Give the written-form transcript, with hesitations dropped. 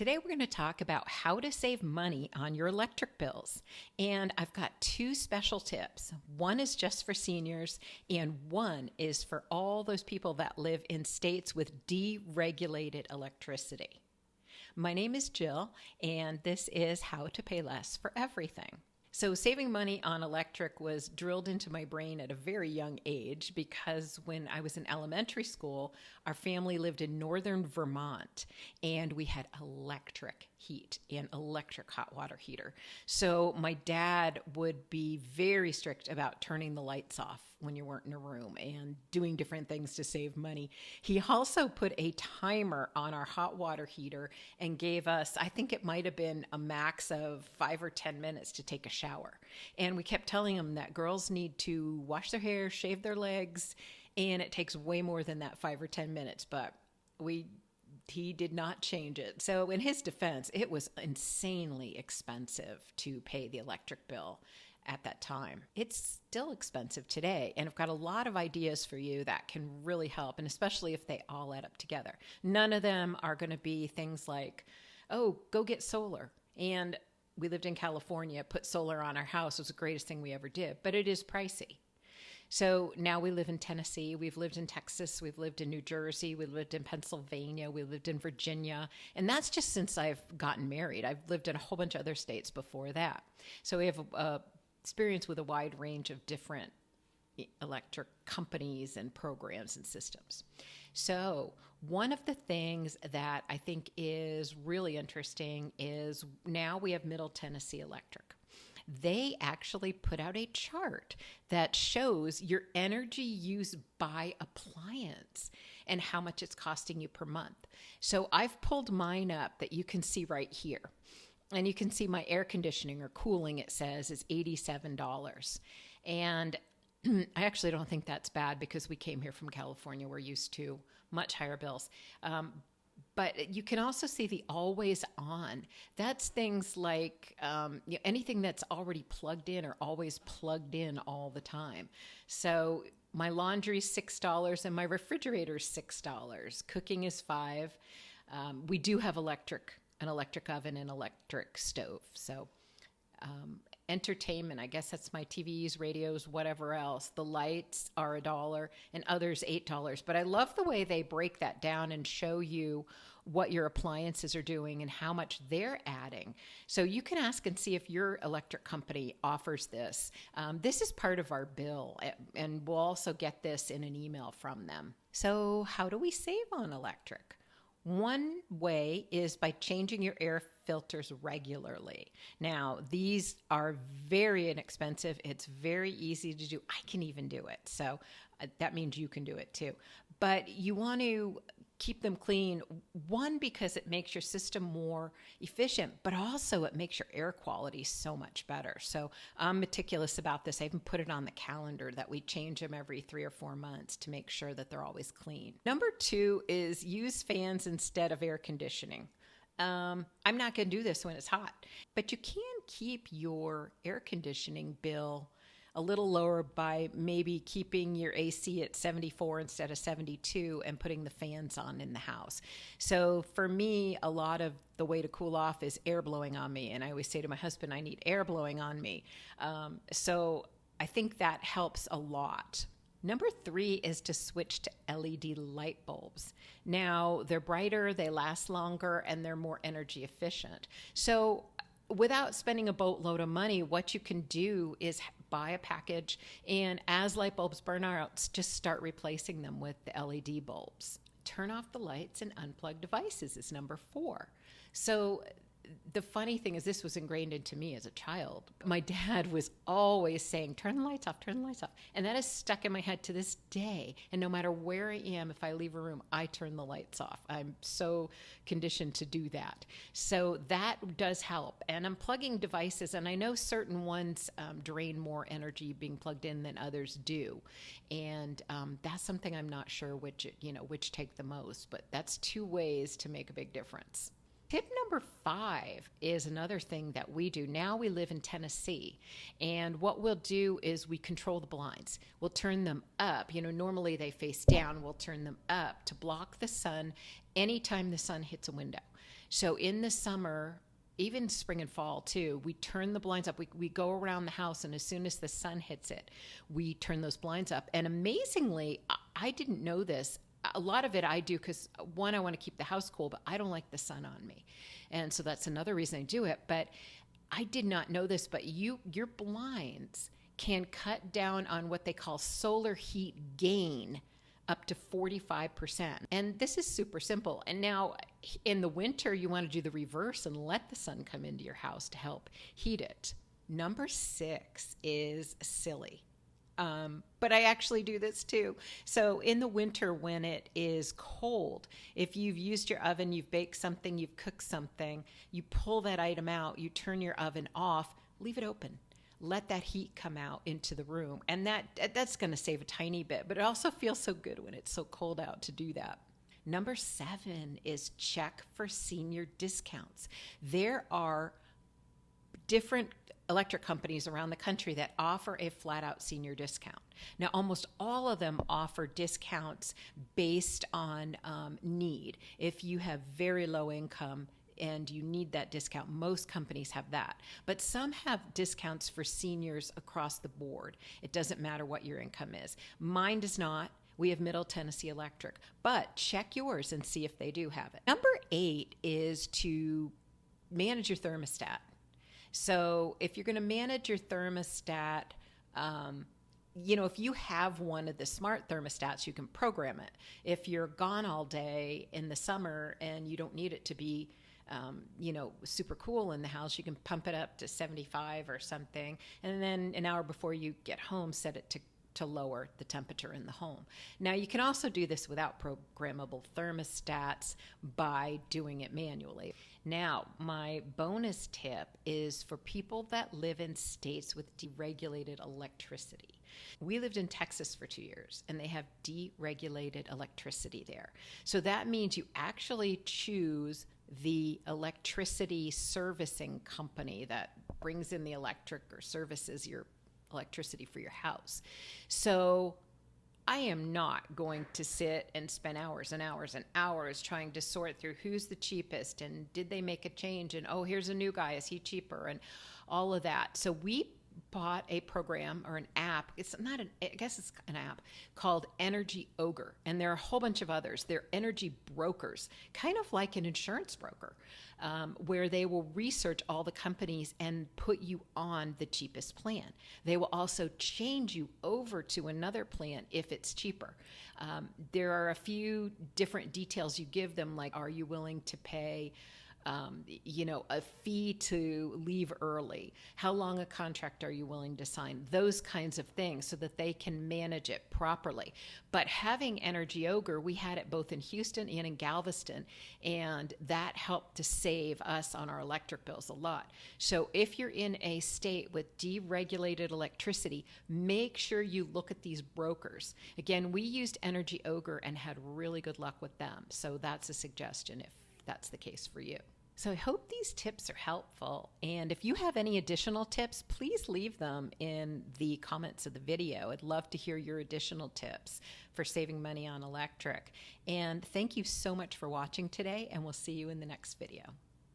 Today we're going to talk about how to save money on your electric bills. And I've got two special tips. One is just for seniors, and one is for all those people that live in states with deregulated electricity. My name is Jill, and this is How to Pay Less for Everything. So saving money on electric was drilled into my brain at a very young age because when I was in elementary school, our family lived in northern Vermont and we had electric heat and electric hot water heater. So my dad would be very strict about turning the lights off when you weren't in a room and doing different things to save money. He also put a timer on our hot water heater and gave us, I think it might have been a max of 5 or 10 minutes to take a shower. And we kept telling him that girls need to wash their hair, shave their legs, and it takes way more than that 5 or 10 minutes, but he did not change it. So in his defense, it was insanely expensive to pay the electric bill at that time. It's still expensive today, and I've got a lot of ideas for you that can really help, and especially if they all add up together. None of them are going to be things like, oh, go get solar. And we lived in California, put solar on our house. It was the greatest thing we ever did, but it is pricey. So now we live in Tennessee, we've lived in Texas, we've lived in New Jersey, we lived in Pennsylvania, we lived in Virginia, and that's just since I've gotten married. I've lived in a whole bunch of other states before that. So we have experience with a wide range of different electric companies and programs and systems. So one of the things that I think is really interesting is now we have Middle Tennessee Electric. They actually put out a chart that shows your energy use by appliance and how much it's costing you per month. So I've pulled mine up that you can see right here. And you can see my air conditioning or cooling, it says, is $87. And I actually don't think that's bad because we came here from California. We're used to much higher bills. But you can also see the always on. That's things like anything that's already plugged in or always plugged in all the time. So my laundry's $6 and my refrigerator's $6. Cooking is $5. We do have an electric oven and electric stove. So entertainment, I guess that's my TVs, radios, whatever else. The lights are $1 and others $8. But I love the way they break that down and show you what your appliances are doing and how much they're adding. So you can ask and see if your electric company offers this. This is part of our bill, and we'll also get this in an email from them. So how do we save on electric? One way is by changing your air filters regularly. Now, these are very inexpensive. It's very easy to do. I can even do it. So that means you can do it too. But you want to keep them clean, one, because it makes your system more efficient, but also it makes your air quality so much better. So I'm meticulous about this. I even put it on the calendar that we change them every 3 or 4 months to make sure that they're always clean. Number 2 is use fans instead of air conditioning. I'm not going to do this when it's hot, but you can keep your air conditioning bill a little lower by maybe keeping your AC at 74 instead of 72 and putting the fans on in the house. So for me, a lot of the way to cool off is air blowing on me. And I always say to my husband, I need air blowing on me. So I think that helps a lot. Number 3 is to switch to LED light bulbs. Now, they're brighter, they last longer, and they're more energy efficient. So without spending a boatload of money, what you can do is buy a package, and as light bulbs burn out, just start replacing them with the LED bulbs. Turn off the lights and unplug devices is number 4. So the funny thing is, this was ingrained into me as a child. My dad was always saying, turn the lights off, turn the lights off. And that is stuck in my head to this day. And no matter where I am, if I leave a room, I turn the lights off. I'm so conditioned to do that. So that does help. And unplugging devices, and I know certain ones drain more energy being plugged in than others do. And that's something I'm not sure which take the most. But that's 2 ways to make a big difference. Tip number 5 is another thing that we do. Now we live in Tennessee, and what we'll do is we control the blinds. We'll turn them up. Normally they face down. We'll turn them up to block the sun anytime the sun hits a window. So in the summer, even spring and fall too, we turn the blinds up. We go around the house, and as soon as the sun hits it, we turn those blinds up. And amazingly, I didn't know this. A lot of it I do because, one, I want to keep the house cool, but I don't like the sun on me. And so that's another reason I do it. But I did not know this, but your blinds can cut down on what they call solar heat gain up to 45%. And this is super simple. And now in the winter, you want to do the reverse and let the sun come into your house to help heat it. Number 6 is silly. But I actually do this too. So in the winter when it is cold, if you've used your oven, you've baked something, you've cooked something, you pull that item out, you turn your oven off, leave it open. Let that heat come out into the room. And that's going to save a tiny bit, but it also feels so good when it's so cold out to do that. Number 7 is check for senior discounts. There are different electric companies around the country that offer a flat out senior discount. Now, almost all of them offer discounts based on need. If you have very low income and you need that discount, most companies have that. But some have discounts for seniors across the board. It doesn't matter what your income is. Mine does not. We have Middle Tennessee Electric, but check yours and see if they do have it. Number 8 is to manage your thermostat. So if you're going to manage your thermostat, if you have one of the smart thermostats, you can program it. If you're gone all day in the summer and you don't need it to be, super cool in the house, you can pump it up to 75 or something. And then an hour before you get home, set it to lower the temperature in the home. Now, you can also do this without programmable thermostats by doing it manually. Now, my bonus tip is for people that live in states with deregulated electricity. We lived in Texas for 2 years, and they have deregulated electricity there. So that means you actually choose the electricity servicing company that brings in the electric or services your electricity for your house. So I am not going to sit and spend hours and hours and hours trying to sort through who's the cheapest and did they make a change and here's a new guy, is he cheaper, and all of that. So we bought a program or an app. It's not I guess it's an app called Energy Ogre, and there are a whole bunch of others. They're energy brokers, kind of like an insurance broker, where they will research all the companies and put you on the cheapest plan. They will also change you over to another plan if it's cheaper. There are a few different details you give them, like, are you willing to pay a fee to leave early? How long a contract are you willing to sign? Those kinds of things, so that they can manage it properly. But having Energy Ogre, we had it both in Houston and in Galveston, and that helped to save us on our electric bills a lot. So if you're in a state with deregulated electricity, make sure you look at these brokers. Again, we used Energy Ogre and had really good luck with them. So that's a suggestion if that's the case for you. So I hope these tips are helpful. And if you have any additional tips, please leave them in the comments of the video. I'd love to hear your additional tips for saving money on electric. And thank you so much for watching today, and we'll see you in the next video.